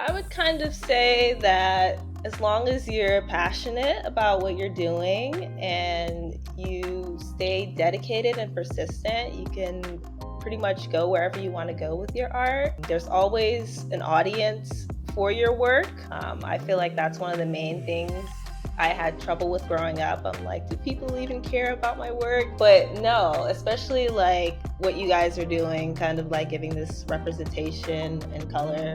I would kind of say that as long as you're passionate about what you're doing and you stay dedicated and persistent, you can pretty much go wherever you want to go with your art. There's always an audience for your work. I feel like that's one of the main things I had trouble with growing up. I'm like, do people even care about my work? But no, especially like what you guys are doing, kind of like giving this representation and color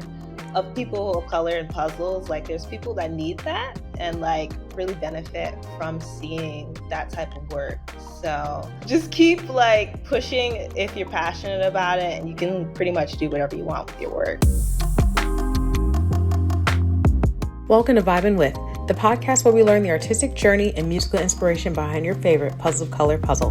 of people of color in puzzles. Like there's people that need that and like really benefit from seeing that type of work. So just keep like pushing if you're passionate about it, and you can pretty much do whatever you want with your work. Welcome to Vibin With, the podcast where we learn the artistic journey and musical inspiration behind your favorite puzzle of color puzzle.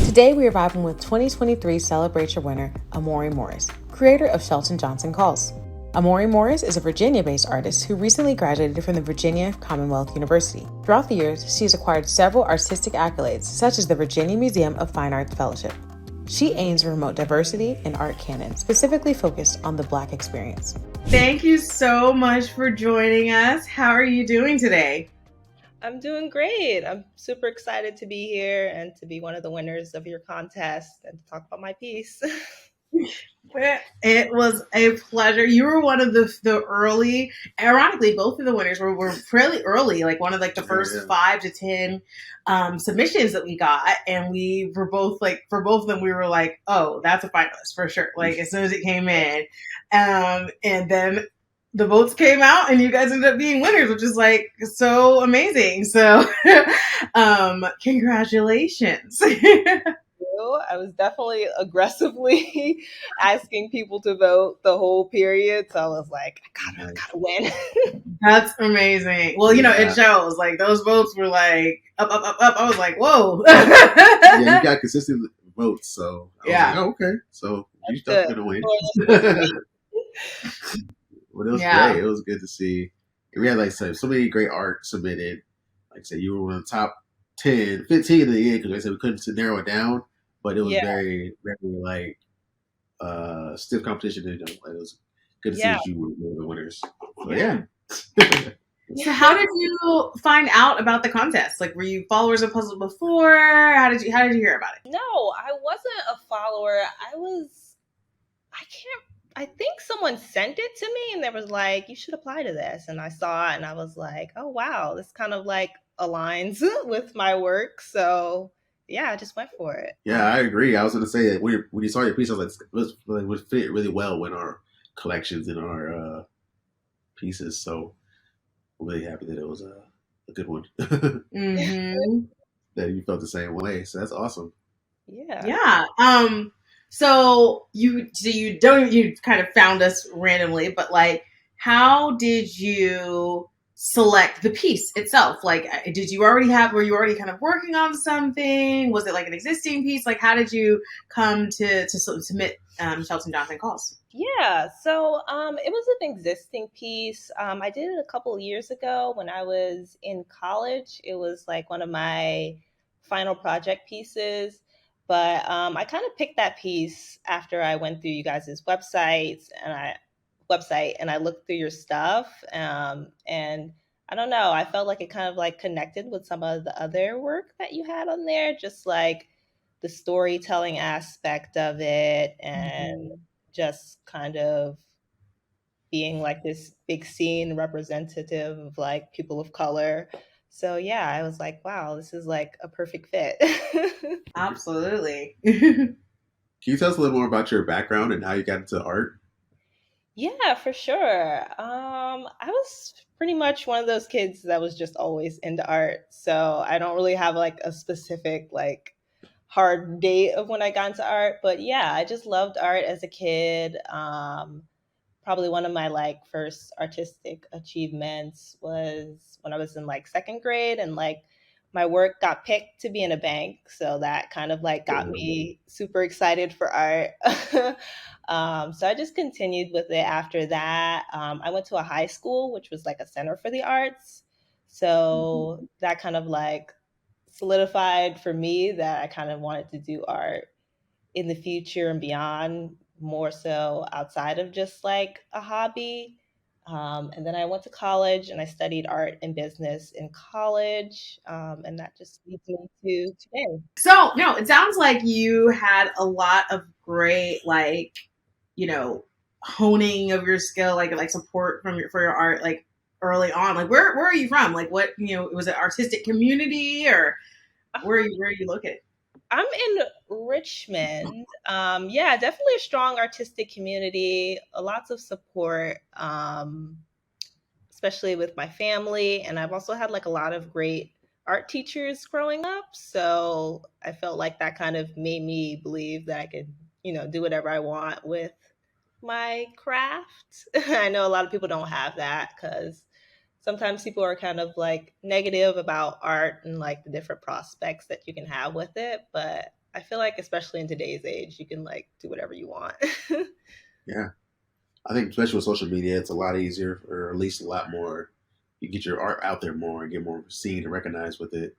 Today we are vibing with 2023 Celebrature winner, Amuri Morris, creator of Shelton Johnson Calls. Amuri Morris is a Virginia-based artist who recently graduated from the Virginia Commonwealth University. Throughout the years, she has acquired several artistic accolades, such as the Virginia Museum of Fine Arts Fellowship. She aims to promote diversity in art canon, specifically focused on the Black experience. Thank you so much for joining us. How are you doing today? I'm doing great. I'm super excited to be here and to be one of the winners of your contest and to talk about my piece. It was a pleasure. You were one of the early, ironically, both of the winners were fairly early, like one of like the first 5 to 10 submissions that we got. And we were both like, for both of them, we were like, oh, that's a finalist for sure. Like as soon as it came in. And then the votes came out and you guys ended up being winners, which is like so amazing. So congratulations. I was definitely aggressively asking people to vote the whole period. So I was like, I gotta win. That's amazing. Well, it shows. Like those votes were like up. I was like, whoa. Yeah, you got consistent votes, so I was like, oh, okay. So you definitely gonna win. Well, it was great. It was good to see. We had like so many great art submitted. Like I said, you were one of the top 10, 15 in the end because like I said we couldn't narrow it down, but it was very, very like stiff competition. And it was good to see you were one of the winners. So, So how did you find out about the contest? Like, were you followers of Puzzle before? How did you hear about it? No, I wasn't a follower. I think someone sent it to me and they was like, you should apply to this. And I saw it and I was like, oh, wow, this kind of like aligns with my work. So yeah, I just went for it. Yeah, I agree. I was going to say that when you saw your piece, I was like, it would fit really well with our collections and our pieces. So I'm really happy that it was a good one. Mm-hmm. That you felt the same way. So that's awesome. Yeah. So you kind of found us randomly, but like, how did you select the piece itself? Like, were you already kind of working on something? Was it like an existing piece? Like, how did you come to submit Shelton Johnson Calls? Yeah, so it was an existing piece. I did it a couple of years ago when I was in college. It was like one of my final project pieces. But I kind of picked that piece after I went through you guys' website and I looked through your stuff. And I don't know, I felt like it kind of like connected with some of the other work that you had on there, just like the storytelling aspect of it and just kind of being like this big scene representative of like people of color. So yeah, I was like, wow, this is like a perfect fit. Absolutely. Can you tell us a little more about your background and how you got into art? Yeah, for sure. I was pretty much one of those kids that was just always into art. So I don't really have like a specific like hard date of when I got into art. But yeah, I just loved art as a kid. Probably one of my like first artistic achievements was when I was in like second grade and like my work got picked to be in a bank. So that kind of like got me super excited for art. So I just continued with it after that. I went to a high school, which was like a center for the arts. So that kind of like solidified for me that I kind of wanted to do art in the future and beyond more so outside of just like a hobby. And then I went to college and I studied art and business in college. And that just leads me to today. So, no, it sounds like you had a lot of great, like, honing of your skill, like support for your art, like early on. Like, where are you from? Like, what, was it artistic community or where are you located? I'm in Richmond. Yeah, definitely a strong artistic community, lots of support, especially with my family. And I've also had like a lot of great art teachers growing up. So I felt like that kind of made me believe that I could, do whatever I want with my craft. I know a lot of people don't have that because sometimes people are kind of like negative about art and like the different prospects that you can have with it. But I feel like, especially in today's age, you can like do whatever you want. Yeah. I think especially with social media, it's a lot easier, or at least a lot more. You get your art out there more and get more seen and recognized with it.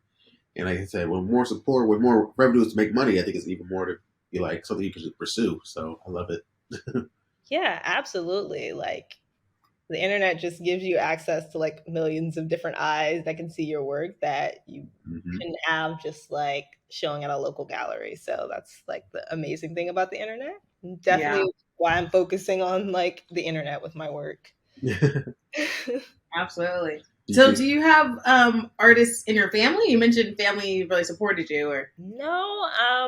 And like I said, with more support, with more revenues to make money, I think it's even more to be like something you can pursue. So I love it. Yeah, absolutely. Like the internet just gives you access to like millions of different eyes that can see your work that you can have just like showing at a local gallery. So that's like the amazing thing about the internet. Definitely why I'm focusing on like the internet with my work. Absolutely. So do you have artists in your family? You mentioned family really supported you, or no?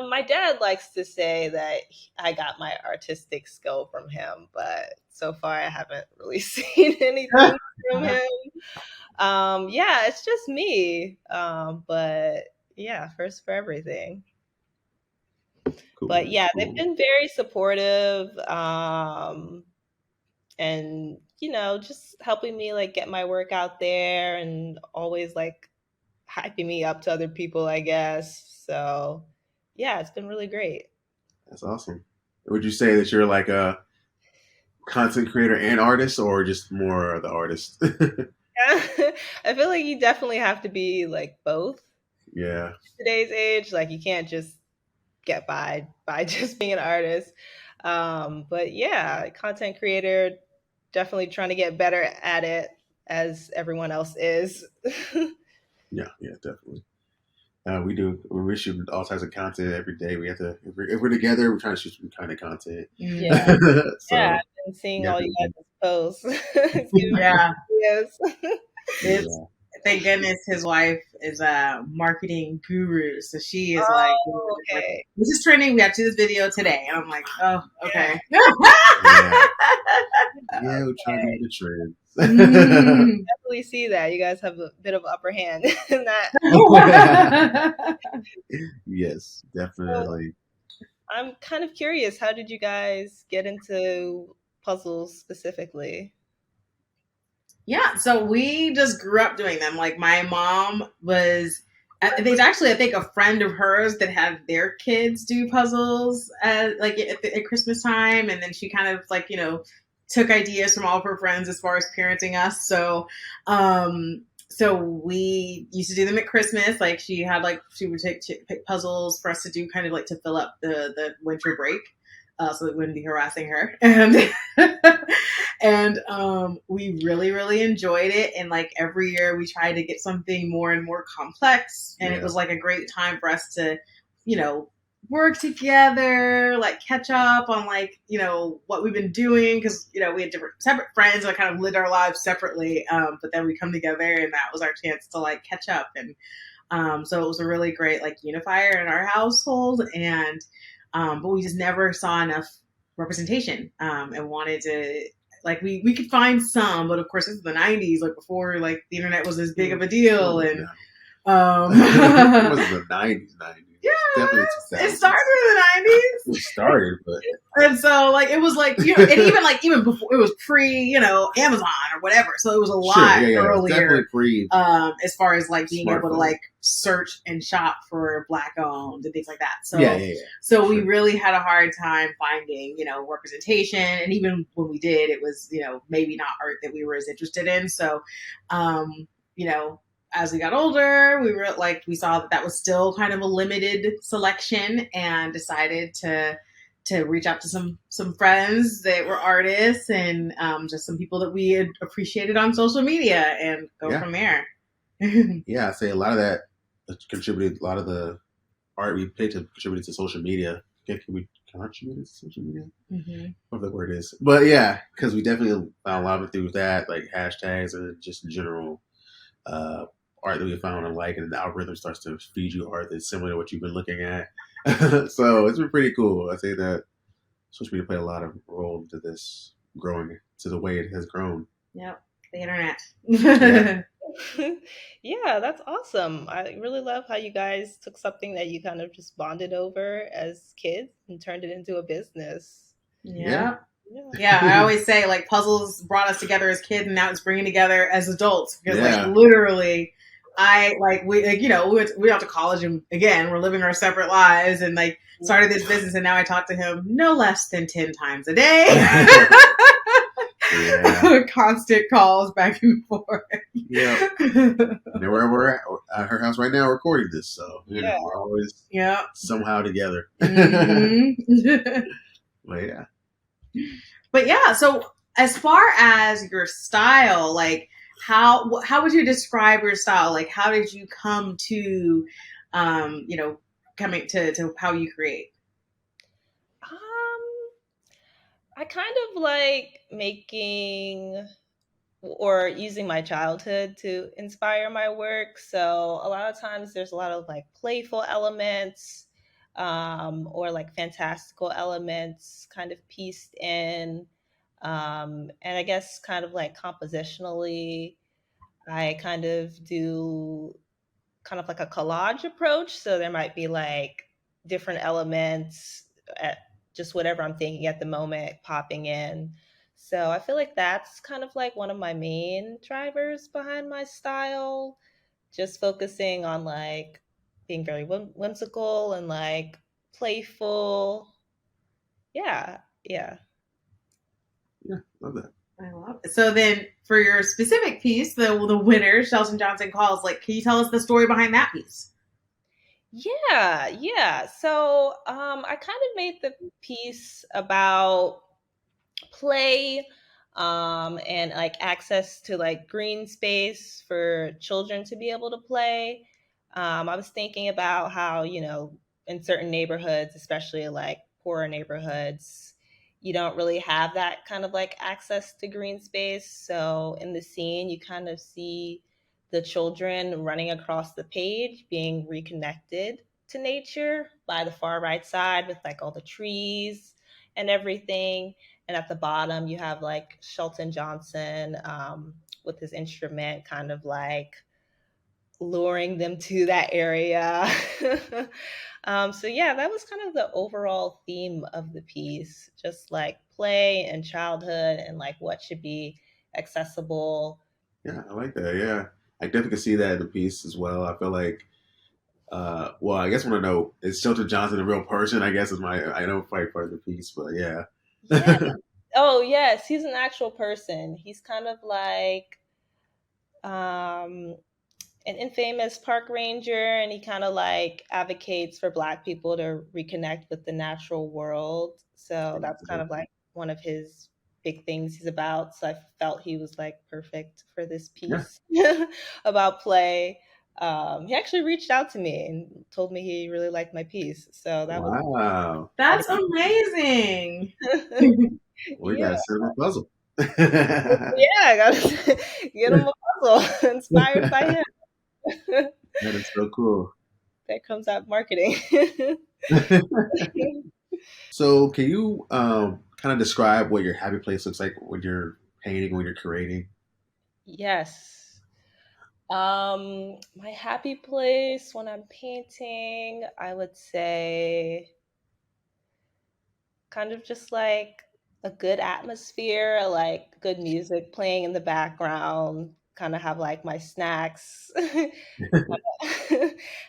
My dad likes to say that I got my artistic skill from him, but so far I haven't really seen anything from him. Yeah, it's just me. But yeah, first for everything. Cool, but yeah, cool. They've been very supportive. And just helping me like get my work out there and always like hyping me up to other people, I guess. So yeah, it's been really great. That's awesome. Would you say that you're like a content creator and artist, or just more the artist? I feel like you definitely have to be like both. Yeah. Today's age, like you can't just get by just being an artist. But yeah, content creator, definitely trying to get better at it as everyone else is. Yeah, definitely. We do. We shoot all types of content every day. We have to, if we're together, we're trying to shoot some kind of content. Yeah. So, yeah, I've been seeing all you guys' posts. yeah. Yeah. Thank goodness his wife is a marketing guru. So she is like, this is trending. We have to do this video today. And I'm like, oh, okay. Yeah, we're trying to do the trends. Definitely see that. You guys have a bit of upper hand in that. Yes, definitely. So, I'm kind of curious, how did you guys get into puzzles specifically? Yeah, so we just grew up doing them. Like my mom was, there's actually I think a friend of hers that had their kids do puzzles like at Christmas time, and then she kind of like took ideas from all of her friends as far as parenting us. So so we used to do them at Christmas. Like she would pick puzzles for us to do, kind of like to fill up the winter break. So it wouldn't be harassing her. And we really, really enjoyed it. And like every year we tried to get something more and more complex. And it was like a great time for us to, work together, like catch up on like, what we've been doing. Cause, we had separate friends that kind of lived our lives separately. But then we come together and that was our chance to like catch up. And so it was a really great like unifier in our household. And but we just never saw enough representation and wanted to, like, we could find some, but of course this is the 90s, like before like the internet was as big of a deal. And it wasn't the 90s. Yeah, definitely it started in the 90s. It started, but and so like it was like and even before, it was pre Amazon or whatever, so it was a lot earlier. Pre, as far as like being able to like search and shop for Black owned and things like that. So so we really had a hard time finding representation, and even when we did, it was maybe not art that we were as interested in. So as we got older, we saw that was still kind of a limited selection, and decided to to reach out to some friends that were artists and just some people that we had appreciated on social media and go from there. Yeah, I say a lot of that contributed. A lot of the art we picked contributed to social media. Can we contribute to social media? Whatever the word is, but yeah, because we definitely found a lot of it through that, like hashtags and just general art that we found and like, and the algorithm starts to feed you art that's similar to what you've been looking at. So it's been pretty cool. I say that social media played a lot of role into this growing to the way it has grown. Yep, the internet. Yeah, that's awesome. I really love how you guys took something that you kind of just bonded over as kids and turned it into a business. Yeah. I always say like puzzles brought us together as kids, and now it's bringing together as adults because like literally, we went to college and again we're living our separate lives and like started this business, and now I talk to him no less than 10 times a day. Constant calls back and forth. Yeah. And where we're at her house right now recording this, so we're always somehow together. But yeah, so as far as your style, like how would you describe your style? Like how did you come to coming to how you create? I kind of like making or using my childhood to inspire my work. So a lot of times there's a lot of like playful elements or like fantastical elements kind of pieced in. And I guess kind of like compositionally, I kind of do kind of like a collage approach. So there might be like different elements at just whatever I'm thinking at the moment popping in. So I feel like that's kind of like one of my main drivers behind my style, just focusing on like being very whimsical and like playful. Yeah. Yeah, love that. I love it. So then for your specific piece, the winner, Shelton Johnson Calls, like, can you tell us the story behind that piece? Yeah. So I kind of made the piece about play and like access to like green space for children to be able to play. I was thinking about how, in certain neighborhoods, especially like poorer neighborhoods, you don't really have that kind of like access to green space. So in the scene, you kind of see the children running across the page being reconnected to nature by the far right side with like all the trees and everything. And at the bottom, you have like Shelton Johnson with his instrument kind of like luring them to that area. So yeah, that was kind of the overall theme of the piece, just like play and childhood and like what should be accessible. Yeah, I like that. Yeah, I definitely can see that in the piece as well. I feel like, well, I guess I want to know, is Shelton Johnson a real person? I guess is I know probably part of the piece, but yeah. Oh yes, he's an actual person. He's kind of like an infamous park ranger, and he kind of like advocates for Black people to reconnect with the natural world. So that's kind of like one of his big things he's about. So I felt he was like perfect for this piece about play. He actually reached out to me and told me he really liked my piece. So that was that's amazing. We gotta send him a puzzle. I gotta get him a puzzle inspired by him. That is so cool. There comes out marketing. So can you kind of describe what your happy place looks like when you're painting, when you're creating? Yes. My happy place when I'm painting, I would say kind of just like a good atmosphere, like good music playing in the background, kind of have like my snacks,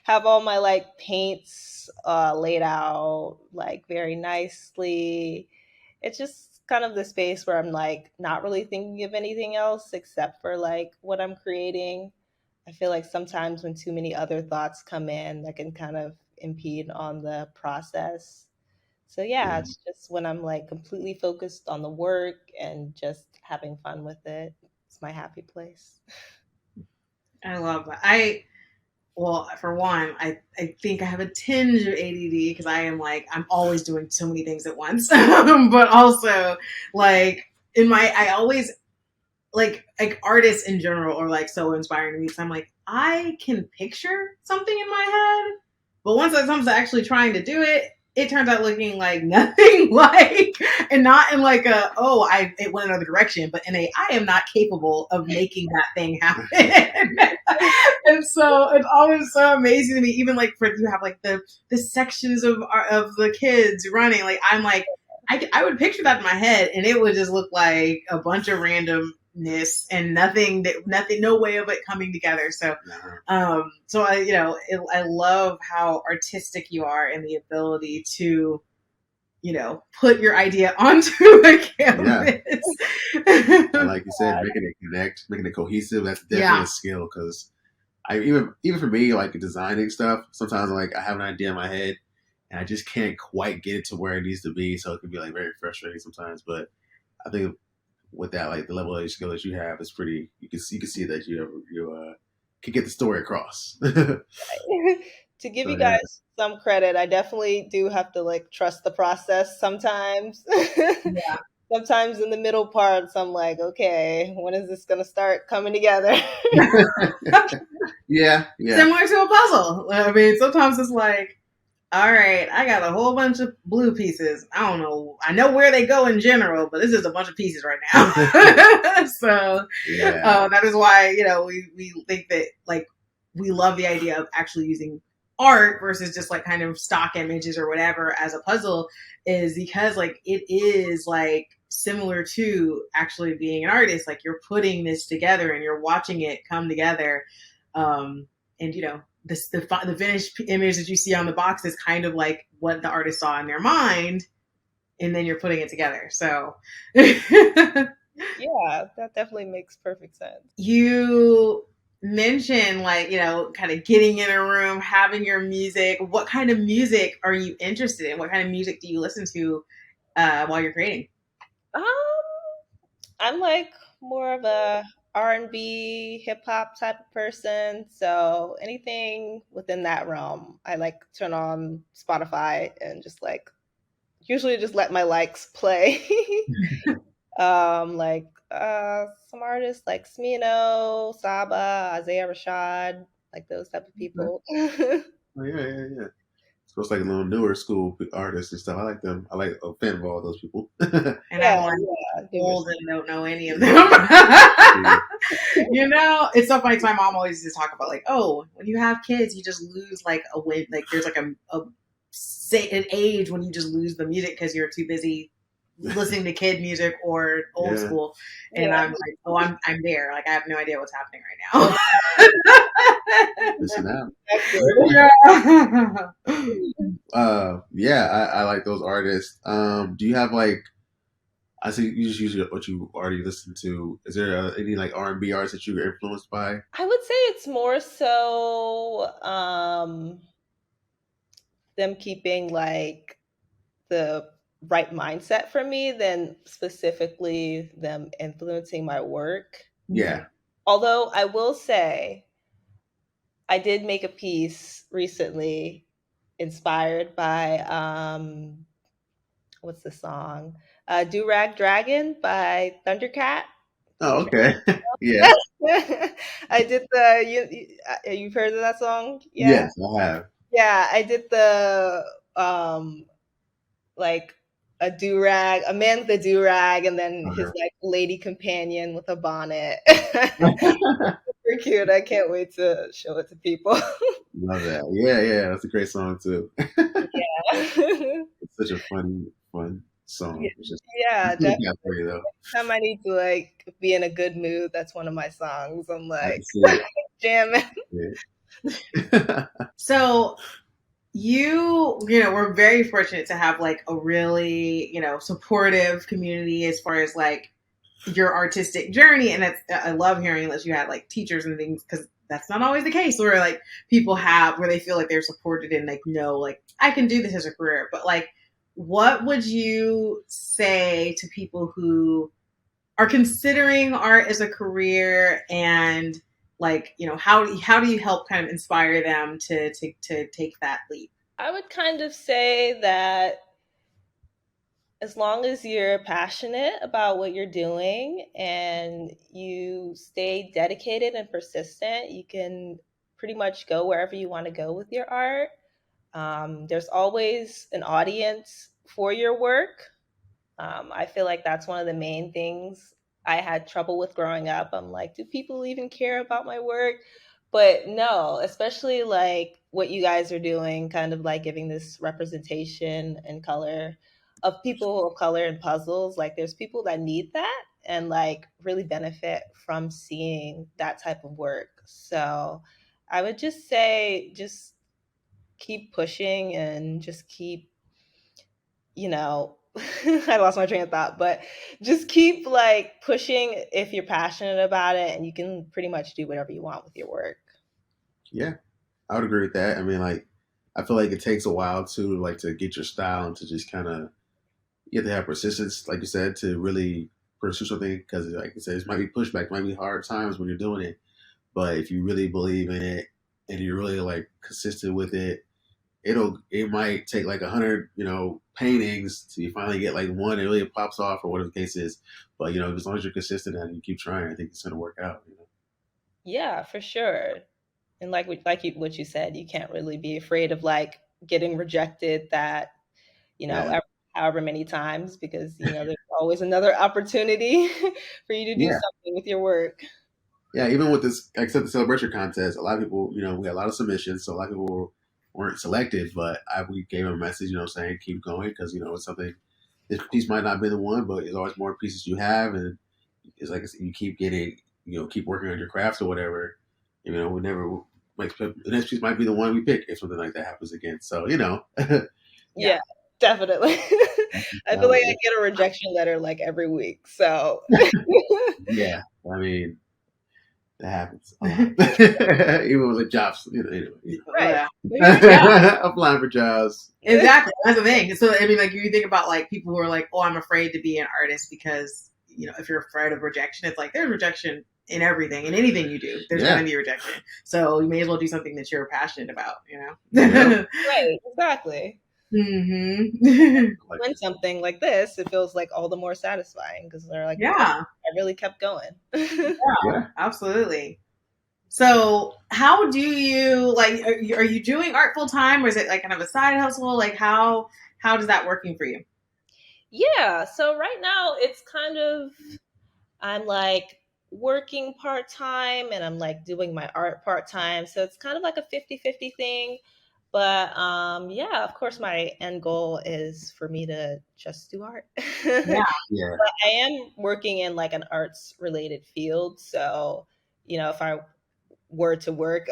have all my like paints laid out like very nicely. It's just kind of the space where I'm like not really thinking of anything else except for like what I'm creating. I feel like sometimes when too many other thoughts come in, that can kind of impede on the process. So yeah, it's just when I'm like completely focused on the work and just having fun with it. It's my happy place. I love that. Well, for one, I think I have a tinge of ADD because I'm always doing so many things at once. But also, like, I always, like artists in general are like so inspiring to me. So I'm like, I can picture something in my head, but once it comes to actually trying to do it, it turns out looking like nothing like, and not in like it went another direction, but in I am not capable of making that thing happen. And so it's always so amazing to me, even like for you have like the sections of the kids running. Like I'm like, I would picture that in my head, and it would just look like a bunch of randomness and nothing, no way of it coming together. So, so I love how artistic you are and the ability to, put your idea onto a canvas. Yeah. And like you said, making it connect, making it cohesive, that's definitely a skill. Because even for me, like designing stuff, sometimes like I have an idea in my head and I just can't quite get it to where it needs to be. So it can be like very frustrating sometimes. But I think with that, like the level of skill that you have is pretty. You can see that you can get the story across. To give you guys some credit, I definitely do have to like trust the process sometimes. Yeah. Sometimes in the middle parts, I'm like, okay, when is this gonna start coming together? Yeah. Similar to a puzzle. I mean, sometimes it's like, all right, I got a whole bunch of blue pieces. I don't know. I know where they go in general, but this is a bunch of pieces right now. So that is why, we think that like we love the idea of actually using art versus just like kind of stock images or whatever as a puzzle, is because like it is like similar to actually being an artist. Like you're putting this together and you're watching it come together. And the finished image that you see on the box is kind of like what the artist saw in their mind, and then you're putting it together. So yeah, that definitely makes perfect sense. You mentioned like, kind of getting in a room, having your music. What kind of music are you interested in? What kind of music do you listen to while you're creating? I'm like more of a R&B, hip hop type of person. So anything within that realm, I like turn on Spotify and just like usually just let my likes play. Like some artists like Smino, Saba, Isaiah Rashad, like those type of people. Oh, yeah. So it's like a little newer school artists and stuff. I like them. I like a fan of all those people. And I'm like old and don't know any of them. It's so funny because my mom always used to talk about like, oh, when you have kids, you just lose like a win. Like there's like an age when you just lose the music because you're too busy listening to kid music or old school. And I'm like, oh, I'm there. Like I have no idea what's happening right now. Listen out. Yeah. I like those artists. Do you have like? I see you just use what you already listened to. Is there any like R&B artists that you were influenced by? I would say it's more so them keeping like the right mindset for me than specifically them influencing my work. Yeah. Although I will say, I did make a piece recently inspired by what's the song? Do Rag Dragon by Thundercat. Oh, okay. Yeah. I did you've heard of that song? Yeah? Yes, I have. Yeah, I did the like a do-rag, a man with a do-rag, and then his like lady companion with a bonnet. Super cute. I can't wait to show it to people. Love that. Yeah. That's a great song too. Yeah. It's such a fun song. Yeah, definitely. For you, though. Time I need to like be in a good mood, that's one of my songs. I'm like jamming. Yeah. So we're very fortunate to have like a really, supportive community as far as like your artistic journey. And I love hearing that you had like teachers and things, because that's not always the case where like people have, where they feel like they're supported and like, no, like I can do this as a career. But like, what would you say to people who are considering art as a career, and like, how do you help kind of inspire them to take that leap? I would kind of say that as long as you're passionate about what you're doing and you stay dedicated and persistent, you can pretty much go wherever you want to go with your art. There's always an audience for your work. I feel like that's one of the main things I had trouble with growing up. I'm like, do people even care about my work? But no, especially like what you guys are doing, kind of like giving this representation and color of people of color in puzzles. Like, there's people that need that and like really benefit from seeing that type of work. So I would just say, just keep pushing and just keep, you know, I lost my train of thought, but just keep like pushing if you're passionate about it, and you can pretty much do whatever you want with your work. Yeah, I would agree with that. I mean, like, I feel like it takes a while to get your style and to just kind of, you have to have persistence, like you said, to really pursue something. Because, like you said, it might be pushback, it might be hard times when you're doing it. But if you really believe in it and you're really like consistent with it, it might take like 100, paintings till you finally get like one that really pops off or whatever the case is. But as long as you're consistent and you keep trying, I think it's gonna work out. Yeah, for sure. And like what you said, you can't really be afraid of like getting rejected that, Yeah, however many times, because there's always another opportunity for you to do yeah, something with your work. yeah. Even with this, except the celebration contest, a lot of people, we had a lot of submissions, so a lot of people weren't selected. But we gave them a message, saying keep going because it's something. This piece might not be the one, but there's always more pieces you have, and it's like you keep getting, keep working on your craft or whatever. We never. The next piece might be the one we pick if something like that happens again. So Yeah, definitely. I feel like I get a rejection letter like every week. So yeah, I mean that happens a lot. Even with jobs, right. applying for jobs. Exactly. That's the thing. So, I mean, like, you think about like people who are like, oh, I'm afraid to be an artist because, if you're afraid of rejection, it's like there's rejection in everything, in anything you do. There's going to be rejection. So you may as well do something that you're passionate about, Yeah. Right. Exactly. Mm-hmm. When something like this, it feels like all the more satisfying because they're like, yeah, I really kept going. yeah, absolutely. So, how do you like? Are you doing art full time, or is it like kind of a side hustle? Like, how does that working for you? Yeah. So right now it's kind of, I'm like working part time and I'm like doing my art part time. So it's kind of like a 50-50 thing. But yeah, of course, my end goal is for me to just do art. Yeah, Yeah. But I am working in like an arts related field. So, if I were to work,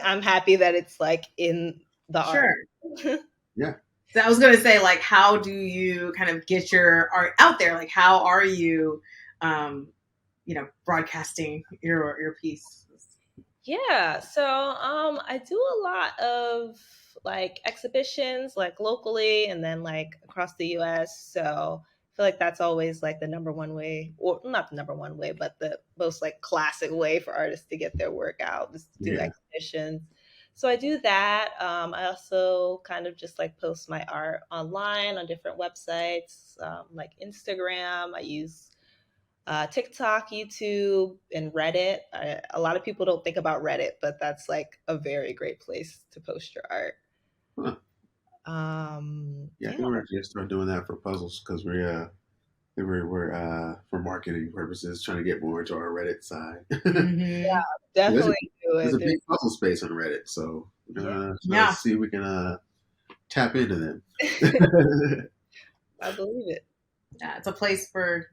I'm happy that it's like in the sure. art. Yeah. So I was going to say, like, how do you kind of get your art out there? Like, how are you, broadcasting your piece? Yeah, so I do a lot of like exhibitions like locally and then like across the US. So I feel like that's always like the number one way, or not the number one way, but the most like classic way for artists to get their work out is to do Yeah. exhibitions. So I do that. I also kind of just like post my art online on different websites, like Instagram. I use TikTok, YouTube, and Reddit. A lot of people don't think about Reddit, but that's like a very great place to post your art. Huh. Yeah, I Yeah. think we're just start doing that for puzzles because we're for marketing purposes trying to get more into our Reddit side. Mm-hmm. Definitely do There's it. a big puzzle space on Reddit, so Yeah. let's see if we can tap into them. I believe it. Yeah, it's a place for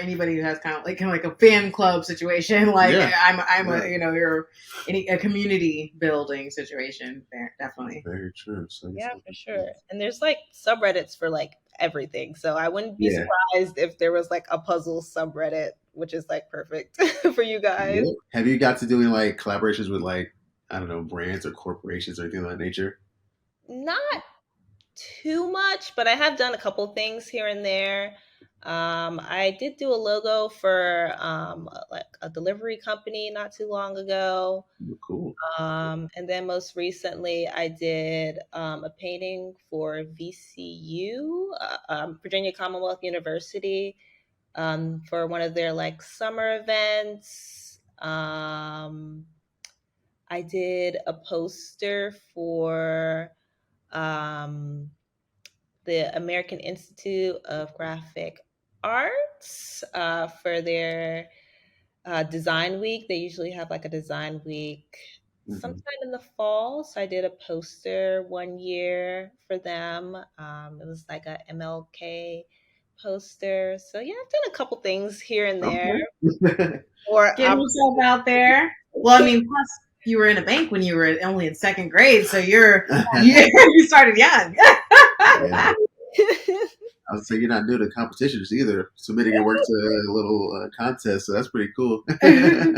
anybody who has kind of like a fan club situation. Like, Yeah. I'm a you're a community building situation there, definitely. Very true. So Yeah, for sure. And there's like subreddits for like everything. So I wouldn't be surprised if there was like a puzzle subreddit, which is like perfect for you guys. Yeah. Have you got to doing like collaborations with like, I don't know, brands or corporations or anything of that nature? Not too much, but I have done a couple things here and there. I did do a logo for like a delivery company not too long ago. Cool. And then most recently, I did a painting for VCU, Virginia Commonwealth University, for one of their like summer events. I did a poster for um, the American Institute of Graphic Arts for their design week. They usually have like a design week sometime in the fall. So I did a poster one year for them. It was like a MLK poster. So yeah, I've done a couple things here and there. Okay. Or getting yourself out there. Well, I mean, plus you were in a bank when you were only in second grade, so you started young. Yeah. I would say you're not new to competitions either. Submitting your work to a little contest, so that's pretty cool. I'm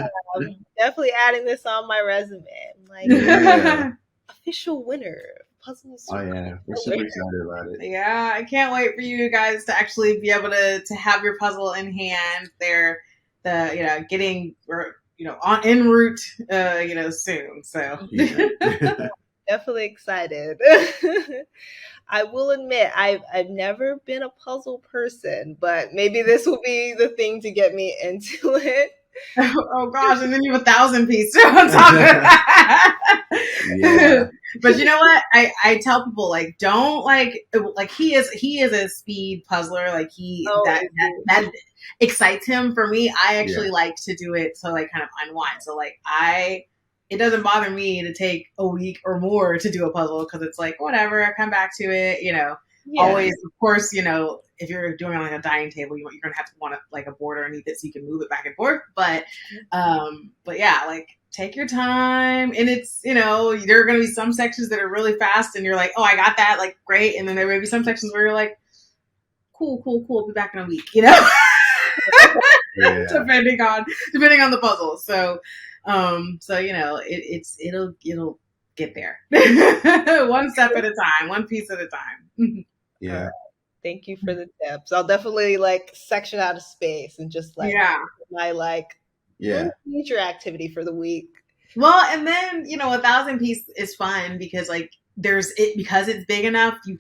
definitely adding this on my resume. Like, official winner. Puzzles. Oh yeah, we're super excited about it. Yeah, I can't wait for you guys to actually be able to have your puzzle in hand. They're getting on en route soon. So definitely excited. I will admit I've never been a puzzle person, but maybe this will be the thing to get me into it. Oh gosh, and then you have 1,000 pieces on top of that. Yeah. But you know what? I tell people like don't like he is a speed puzzler. Like that excites him. For me, I actually like to do it so like kind of unwind. So like it doesn't bother me to take a week or more to do a puzzle because it's like whatever, I come back to it, always, of course, if you're doing it on like a dining table, you're going to have to want like a board underneath it so you can move it back and forth. But yeah, like take your time. And it's, there are going to be some sections that are really fast and you're like, oh, I got that. Like, great. And then there may be some sections where you're like, cool. I'll be back in a week, depending on the puzzle. So, it'll get there one step at a time, one piece at a time. Yeah. Thank you for the tips. I'll definitely like section out a space and just like my major activity for the week. Well, and then 1,000 piece is fun because like because it's big enough, you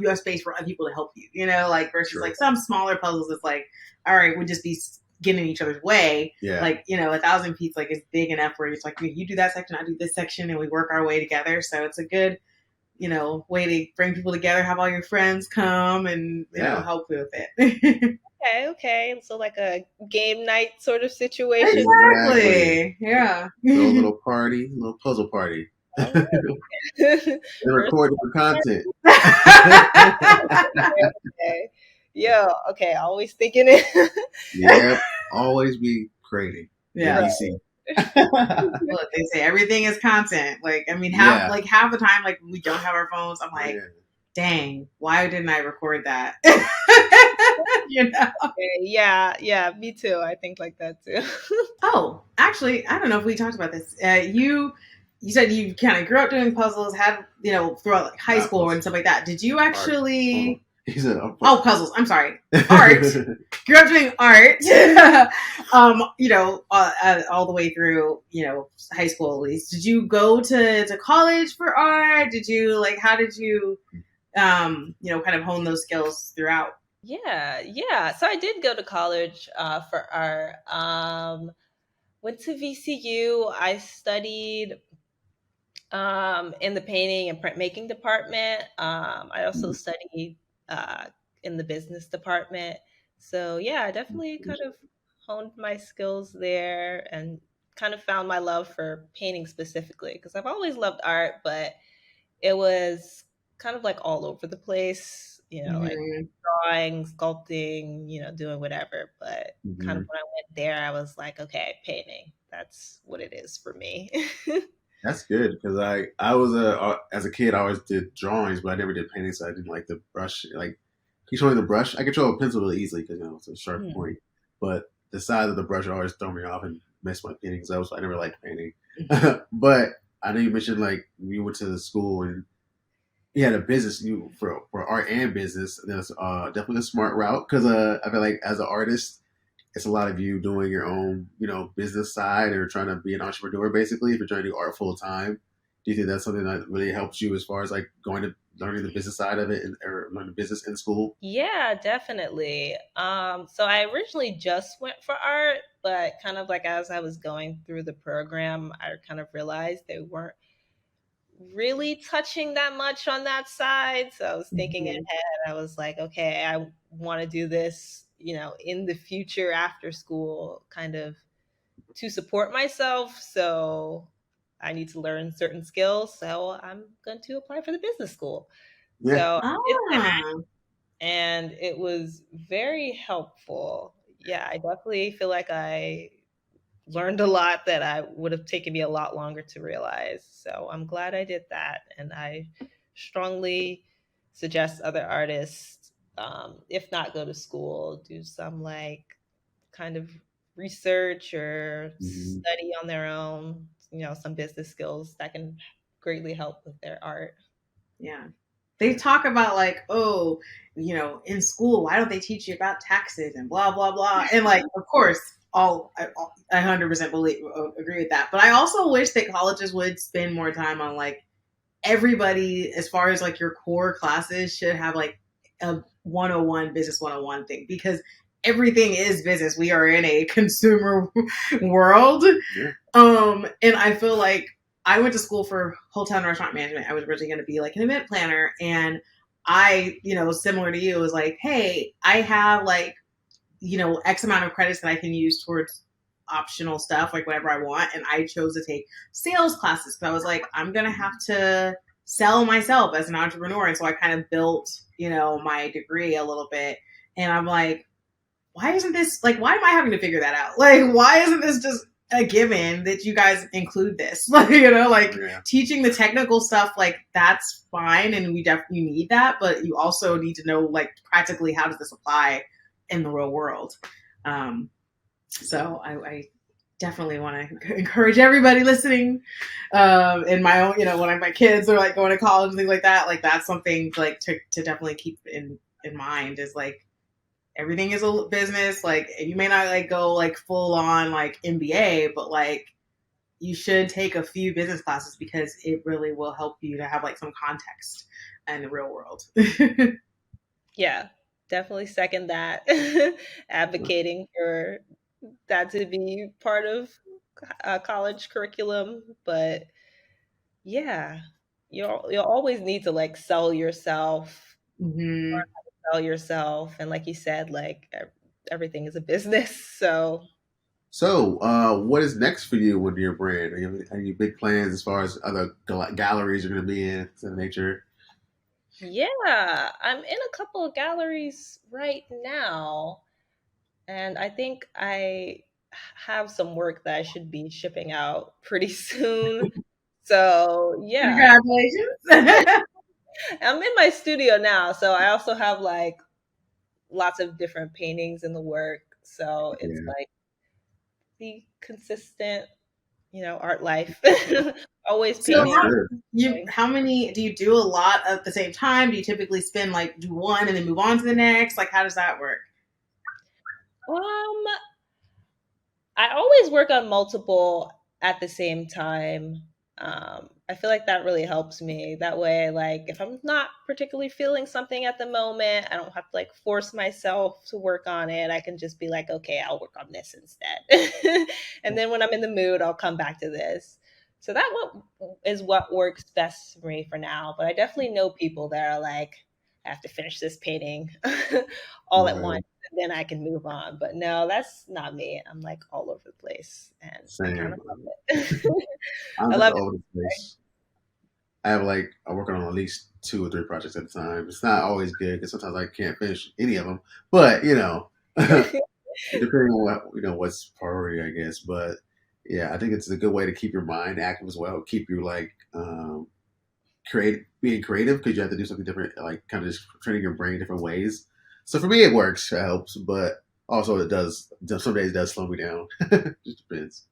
have space for other people to help you. Like versus like some smaller puzzles, it's like all right, we'd just be getting in each other's way. Yeah. Like 1,000 piece like is big enough where it's like you do that section, I do this section, and we work our way together. So it's a good way to bring people together, have all your friends come and help with it. Okay. So like a game night sort of situation. Exactly. Yeah. A little party, a little puzzle party. And recording for content. Okay. Yeah. Okay. Always thinking it. Yeah. Always be creating. Yeah. Look, they say everything is content. Like, I mean, half the time, like we don't have our phones. I'm like, dang, why didn't I record that? Yeah, me too. I think like that too. Oh, actually, I don't know if we talked about this. You said you kind of grew up doing puzzles, had throughout like high school and stuff like that. Did you actually? Puzzles. I'm sorry. Art. Grew up doing art. All the way through, high school at least. Did you go to college for art? Did you how did you, kind of hone those skills throughout? Yeah. So I did go to college for art. Went to VCU. I studied in the painting and printmaking department. I also studied in the business department. So yeah, I definitely kind of honed my skills there and kind of found my love for painting specifically because I've always loved art, but it was kind of like all over the place, like drawing, sculpting, doing whatever. But kind of when I went there, I was like, okay, painting, that's what it is for me. That's good because I was as a kid I always did drawings, but I never did painting, so I didn't like the brush. Like, you showing the brush, I control a pencil really easily because it's a sharp point, but the size of the brush always throw me off and mess my paintings up. So I never liked painting. But I know you mentioned like you went to the school and he had a business for art and business. That's definitely a smart route because I feel like as an artist, it's a lot of you doing your own business side or trying to be an entrepreneur basically. If you're trying to do art full time, do you think that's something that really helps you as far as like going to learning the business side of it or learning business in school? Yeah, definitely. So I originally just went for art, but kind of like as I was going through the program, I kind of realized they weren't really touching that much on that side. So I was thinking Mhm. ahead. I was like, okay, I want to do this, in the future after school, kind of to support myself. So I need to learn certain skills. So I'm going to apply for the business school. Yeah. So I did that, Ah, and it was very helpful. Yeah, I definitely feel like I learned a lot that I would have taken me a lot longer to realize. So I'm glad I did that. And I strongly suggest other artists, if not go to school, do some like kind of research or Mm-hmm. study on their own, some business skills that can greatly help with their art. yeah. They talk about like, oh, in school, why don't they teach you about taxes and blah blah blah? And like, of course, I 100% agree with that. But I also wish that colleges would spend more time on like everybody, as far as like your core classes, should have like a 101 business 101 thing because everything is business. We are in a consumer world. Yeah. And I feel like I went to school for hotel and restaurant management. I was originally going to be like an event planner. And I, similar to you, was like, hey, I have like, X amount of credits that I can use towards optional stuff, like whatever I want. And I chose to take sales classes because I was like, I'm going to have to sell myself as an entrepreneur. And so I kind of built, my degree a little bit. And I'm like, why isn't this like, why am I having to figure that out? Like, why isn't this just a given that you guys include this? Like, Yeah. teaching the technical stuff, like that's fine. And we definitely need that. But you also need to know like practically how does this apply in the real world? So I definitely want to encourage everybody listening. In my own, when my kids are like going to college and things like that, like that's something like to definitely keep in mind is like everything is a business. Like you may not like go like full on like MBA, but like you should take a few business classes because it really will help you to have like some context in the real world. Yeah, definitely second that. Advocating for that to be part of college curriculum, but yeah, you'll always need to like Mm-hmm. sell yourself, and like you said, like everything is a business. So So, what is next for you with your brand? Are you have any big plans as far as other galleries you're going to be in, things of that nature? yeah, I'm in a couple of galleries right now, and I think I have some work that I should be shipping out pretty soon. So yeah, Congratulations. I'm in my studio now, so I also have like lots of different paintings in the work. So it's Yeah. like the consistent, art life. Always So That's painting. good. how many do you do a lot at the same time? Do you typically spend like do one and then move on to the next? Like how does that work? Um, I always work on multiple at the same time. I feel like that really helps me. That way, like if I'm not particularly feeling something at the moment, I don't have to like force myself to work on it. I can just be like, okay, I'll work on this instead. And then when I'm in the mood, I'll come back to this. So is what works best for me for now. But I definitely know people that are like, I have to finish this painting all at Right. once, and then I can move on. But no, that's not me. I'm like all over the place, and I kind Same. of love it. I'm I just love all over the place. I'm working on at least 2 or 3 projects at a time. It's not always good because sometimes I can't finish any of them. But it. depending on what's priority, I guess. But yeah, I think it's a good way to keep your mind active as well. Keep you like being creative because you have to do something different, like kind of just training your brain different ways. So for me, it works, it helps, but also it does. Some days it does slow me down. Just depends.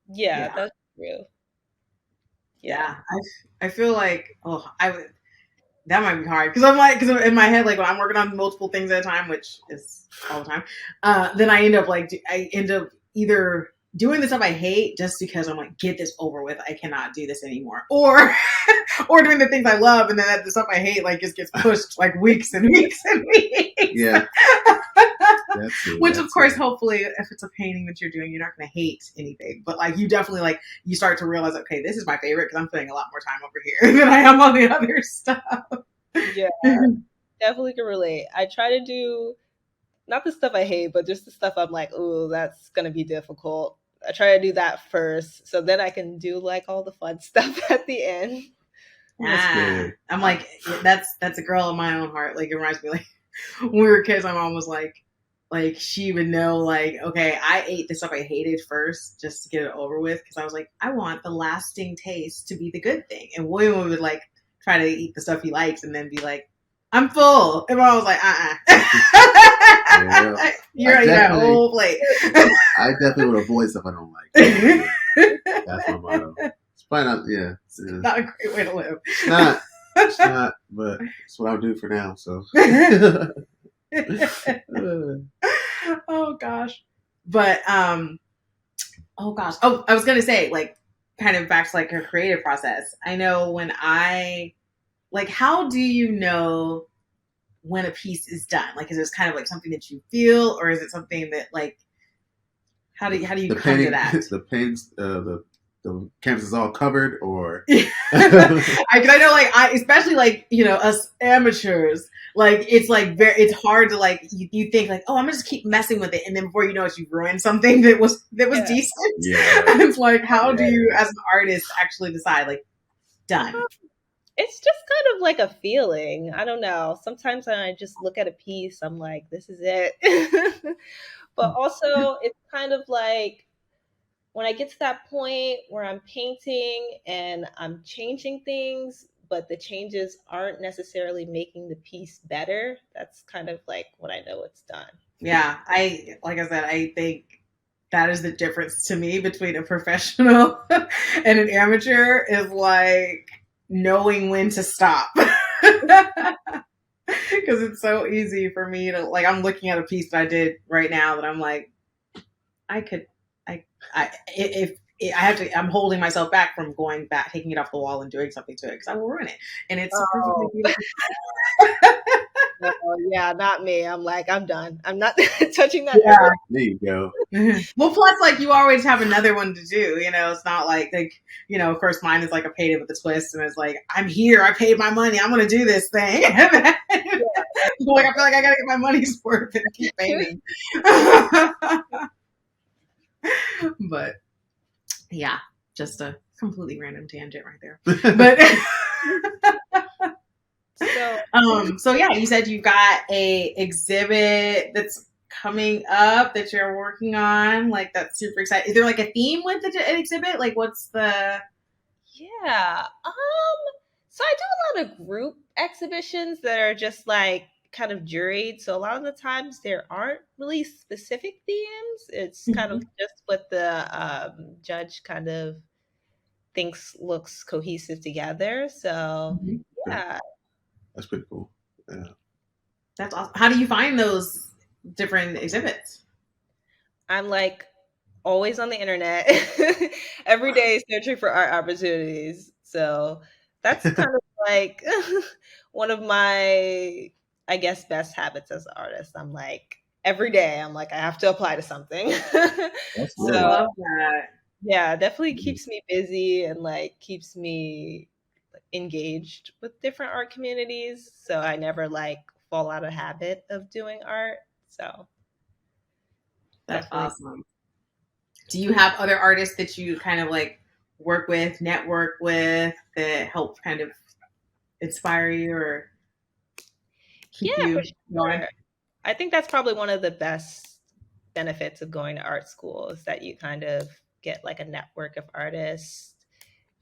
Yeah, Yeah. that's true. Yeah. Yeah. I feel like that might be hard because I'm like, because in my head, like when I'm working on multiple things at a time, which is all the time, then I end up either doing the stuff I hate just because I'm like, get this over with. I cannot do this anymore. Or doing the things I love, and then the stuff I hate like just gets pushed like weeks and weeks and weeks. Yeah. Which of course, hopefully, if it's a painting that you're doing, you're not going to hate anything. But like you definitely like you start to realize, okay, this is my favorite because I'm spending a lot more time over here than I am on the other stuff. Yeah, definitely can relate. I try to do not the stuff I hate, but just the stuff I'm like, oh, that's gonna be difficult. I try to do that first, so then I can do like all the fun stuff at the end. I'm like, that's a girl in my own heart. Like it reminds me, like when we were kids, my mom was like she would know, like, okay, I ate the stuff I hated first just to get it over with because I was like, I want the lasting taste to be the good thing. And William would like try to eat the stuff he likes and then be like, I'm full. And I was like, Yeah. You're eating that whole plate. I definitely would avoid stuff I don't like. That's my motto. It's probably not, yeah. It's not a great way to live. It's not, but it's what I'll do for now, so. Oh gosh. But oh gosh. Oh, I was gonna say, like, kind of back to like her creative process. I know when how do you know when a piece is done? Like, is this kind of like something that you feel, or is it something that like how do you come to that? The paintings, the canvas is all covered, or I know, like especially like us amateurs, like it's like it's hard to like you think like, oh, I'm gonna just keep messing with it, and then before you know it, you've ruined something that was decent. Yeah. It's like, how do you as an artist actually decide like done? It's just kind of like a feeling. I don't know. Sometimes when I just look at a piece, I'm like, this is it. But also it's kind of like when I get to that point where I'm painting and I'm changing things, but the changes aren't necessarily making the piece better, that's kind of like when I know it's done. Yeah, like I said, I think that is the difference to me between a professional and an amateur is like knowing when to stop. Because it's so easy for me to like, I'm looking at a piece that I did right now that I'm like, I'm holding myself back from going back, taking it off the wall and doing something to it because I will ruin it. And it's perfectly beautiful. Oh, yeah, not me. I'm like, I'm done. I'm not touching that. Yeah. There you go. Well, plus, like, you always have another one to do. It's not like, of course, mine is like a painted with a twist, and it's like, I'm here. I paid my money. I'm going to do this thing. Like, I feel like I got to get my money's worth and keep painting. But yeah, just a completely random tangent right there. But so yeah, you said you've got a exhibit that's coming up that you're working on. Like, that's super exciting. Is there like a theme with an exhibit? Like, what's the? Yeah. So I do a lot of group exhibitions that are just like kind of juried. So a lot of the times there aren't really specific themes. It's kind of just what the judge kind of thinks looks cohesive together. So yeah. That's pretty cool. Yeah. That's awesome. How do you find those different exhibits? I'm like always on the internet every day searching for art opportunities. So that's kind of like one of my, I guess, best habits as an artist. I'm like, every day I'm like, I have to apply to something. That's I love that. Yeah, definitely keeps me busy and like keeps me engaged with different art communities. So I never like fall out of habit of doing art. So that's awesome. Do you have other artists that you kind of like work with, network with, that help kind of inspire you or keep you going? Sure. I think that's probably one of the best benefits of going to art school is that you kind of get like a network of artists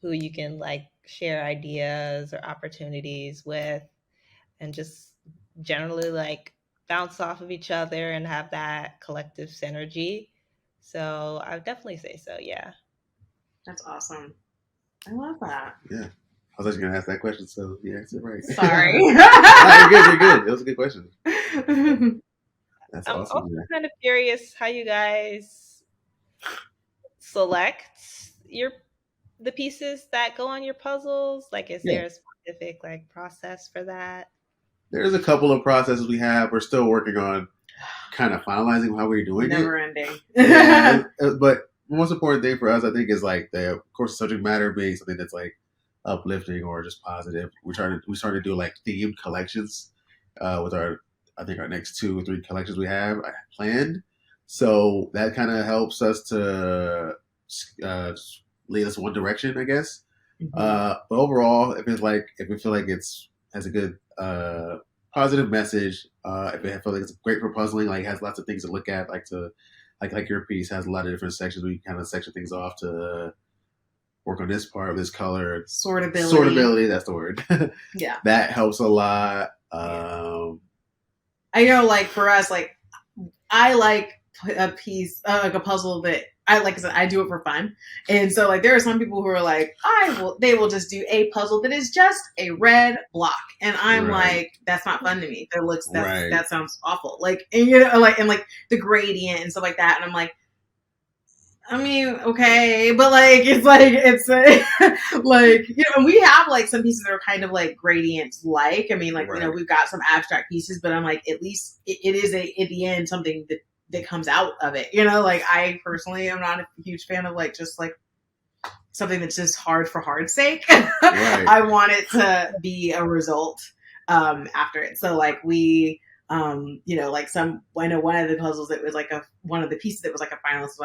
who you can like share ideas or opportunities with and just generally like bounce off of each other and have that collective synergy. So I would definitely say so, yeah. That's awesome. I love that. Yeah. I was actually going to ask that question, so you answered right. Sorry. You're good. You're good. It was a good question. That's I'm awesome. also kind of curious how you guys select the pieces that go on your puzzles. Like, is there a specific like process for that? There's a couple of processes we have. We're still working on kind of finalizing how we're doing Never ending. Yeah, but the most important thing for us, I think, is like the, of course, subject matter being something that's like uplifting or just positive. We started to do like themed collections with I think our next 2 or 3 collections we have planned. So that kind of helps us to uh, lead us one direction, I guess. But overall, if we feel like it's has a good positive message, if it feel like it's great for puzzling, like has lots of things to look at, like your piece has a lot of different sections where you kind of section things off to work on this part, this color, sortability. That's the word. Yeah, that helps a lot. I know, like for us, like I like a piece, like a puzzle that like I said, I do it for fun. And so like there are some people who are like, they will just do a puzzle that is just a red block. And I'm like, that's not fun to me. That sounds awful. Like, and like the gradient and stuff like that. And I'm like, I mean, okay, but like it's like and we have like some pieces that are kind of like gradients like. I mean, like we've got some abstract pieces, but I'm like, at least it is at the end something that comes out of it. Like I personally am not a huge fan of like just like something that's just hard for hard's sake. I want it to be a result after it. So like we like I know one of the puzzles, it was like one of the pieces that was like a finalist. So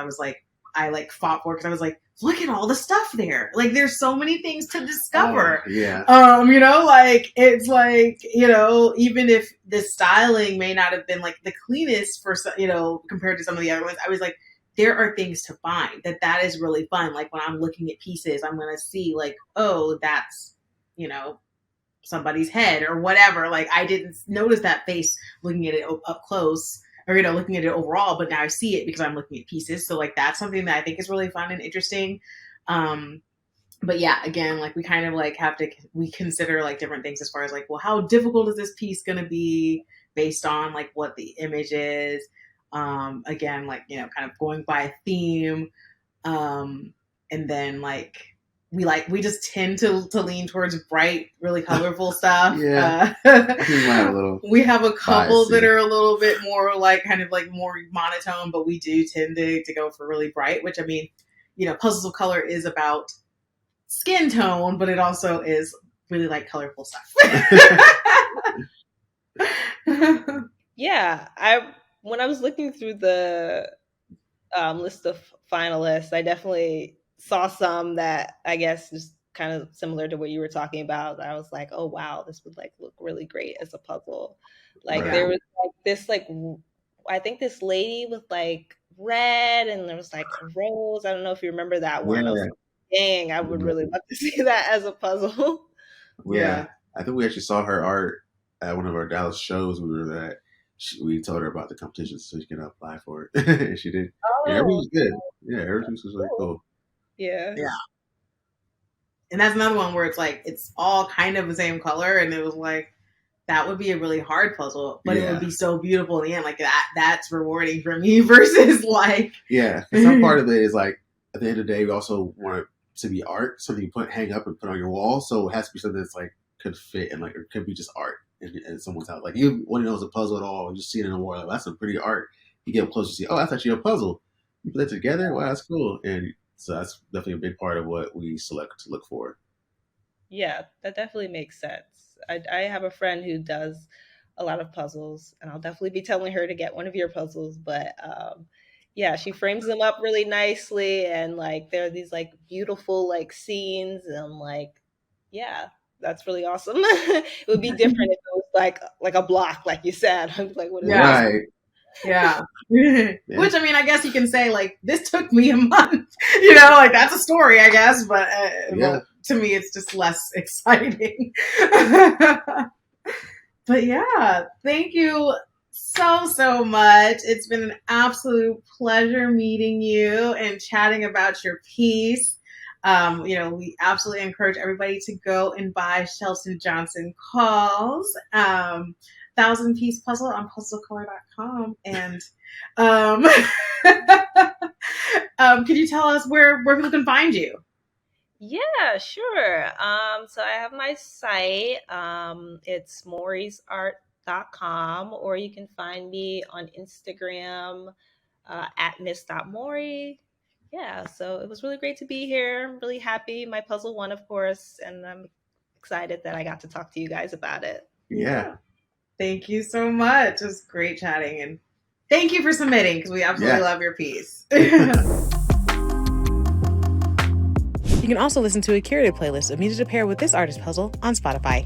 I fought for, because I was like, look at all the stuff there. Like, there's so many things to discover. Like, it's like, even if the styling may not have been like the cleanest for, compared to some of the other ones, I was like, there are things to find that is really fun. Like when I'm looking at pieces, I'm going to see like, oh, that's, somebody's head or whatever. Like I didn't notice that face looking at it up close, or, looking at it overall, but now I see it because I'm looking at pieces. So like, that's something that I think is really fun and interesting. But yeah, again, like we kind of like we consider like different things as far as like, well, how difficult is this piece going to be based on like what the image is? Again, like, kind of going by a theme. And then like, we just tend to lean towards bright, really colorful stuff. Yeah. We have a couple that are a little bit more like kind of like more monotone, but we do tend to go for really bright, which I mean, Puzzles of Color is about skin tone, but it also is really like colorful stuff. Yeah. When I was looking through the list of finalists, I definitely saw some that I guess just kind of similar to what you were talking about. I was like, oh wow, this would like look really great as a puzzle. Like there was like this like, I think this lady with like red, and there was like a rose. I don't know if you remember that one. I was like, dang, I would really love to see that as a puzzle. Yeah. I think we actually saw her art at one of our Dallas shows. We told her about the competition so she can apply for it. And she did. Oh, everything was good. Yeah, everything was really cool. Yeah. And that's another one where it's like, it's all kind of the same color. And it was like, that would be a really hard puzzle, but it would be so beautiful in the end. Like that's rewarding for me versus like. Yeah. Some part of it is like, at the end of the day, we also want it to be art, something you hang up and put on your wall. So it has to be something that's like, could fit and like, it could be just art in someone's house. Like you wouldn't know it's a puzzle at all. You just see it in the wall. Like, that's some pretty art. You get up close, you see, oh, that's actually a puzzle. You put it together. Wow, that's cool. And so that's definitely a big part of what we select to look for. Yeah, that definitely makes sense. I have a friend who does a lot of puzzles, and I'll definitely be telling her to get one of your puzzles. But yeah, she frames them up really nicely, and like there are these like beautiful like scenes, and I'm like, yeah, that's really awesome. It would be different if it was like a block, like you said. I'm like, what is this? Yeah. Which, I mean, I guess you can say, like, this took me a month. Like, that's a story, I guess. But well, to me, it's just less exciting. But yeah, thank you so much. It's been an absolute pleasure meeting you and chatting about your piece. We absolutely encourage everybody to go and buy Shelton Johnson Calls 1,000-piece puzzle on puzzlecolor.com. And can you tell us where people can find you? Yeah, sure. So I have my site. It's morisart.com, or you can find me on Instagram at miss.mori. Yeah, so it was really great to be here. I'm really happy. My puzzle won, of course, and I'm excited that I got to talk to you guys about it. Yeah. Thank you so much. It was great chatting, and thank you for submitting, because we absolutely love your piece. You can also listen to a curated playlist of music to pair with this artist puzzle on Spotify.